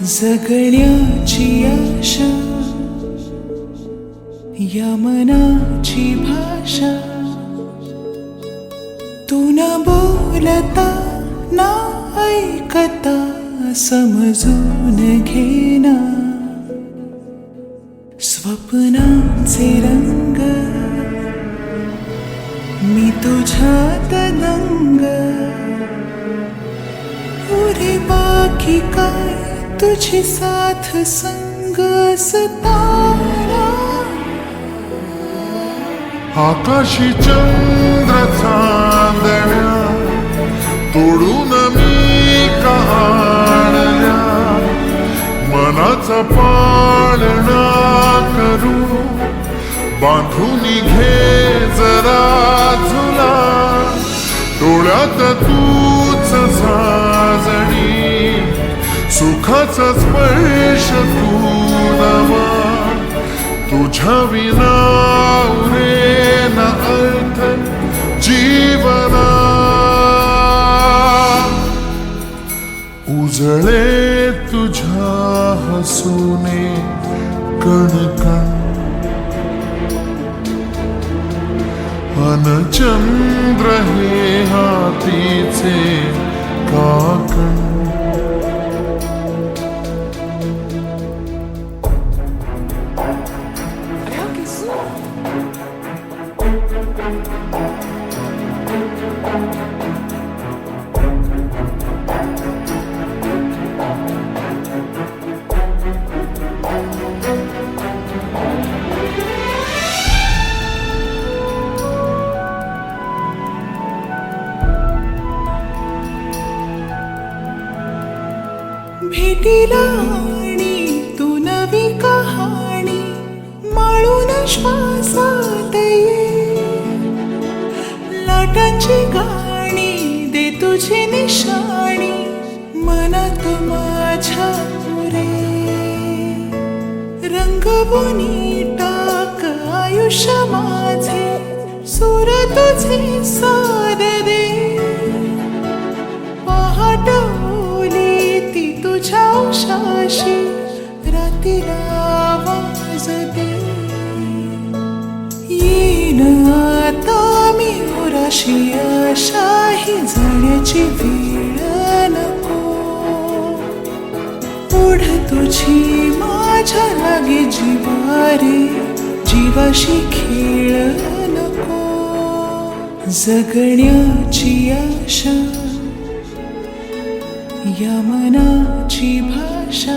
जगण्याची आशा या मनाची भाषा तू न बोलता ना ऐकता समजून घेना स्वप्नांचे रंग मी तुझ्यात दंग पुरे बाकी काय तुझी साथ संग सताना आकाशी चंद्र चांदण्या तोडून मी काढल्या मनाचा पाळणा करू बांधून घे जरा झुला डोळ्यात तूच साजणी सुखाचा स्पर्श तू नवा तुझ्या विना उरेना अर्थ जीवना उजळे तुझ्या हसूने कणकण अन चंद्र हे हातीचे काकण भेटीला आणि तू नवी कहाणी माळून श्वासात ये लाटांची गाणी दे तुझी निशाणी मनात माझ्या रे रंगवूनी टाक आयुष्य माझे सूर तुझे सार दे पहाट तुझ्या उशाशी रातीला आवाज दे येईन आता मी उराशी आशाही जाण्याची वेळ नको पुढ तुझी माझ्या लागे जीवारे जीवाशी खेळ नको जगण्याची आशा या मनाची भाषा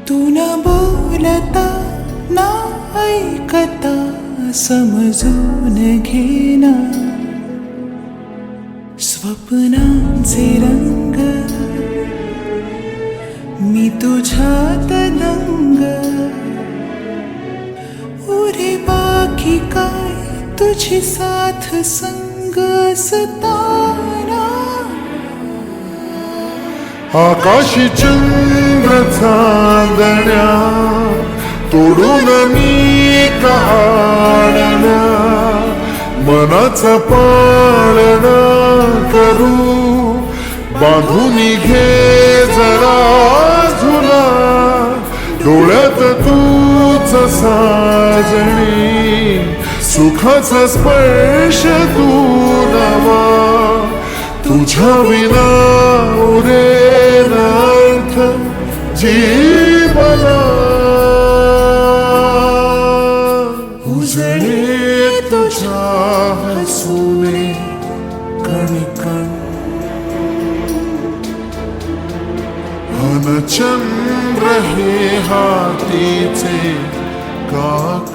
तू न बोलता ना ऐकता समजून घेना स्वप्नांचे रंग मी तुझ्यात दंग उरे बाकी काय तुझी साथ संग सताना आकाशी चंद्र चांदण्या तोडून मी काढल्या मनाचा पाळणा करू बांधून घे जरा झुला डोळ्यात तूच साजणी सुखाचा स्पर्श तू नवा तुझ्या विना उरेना अर्थ जीवना उजळे तुझ्या हसूने कणकण अन चंद्र हे हातीचे काकण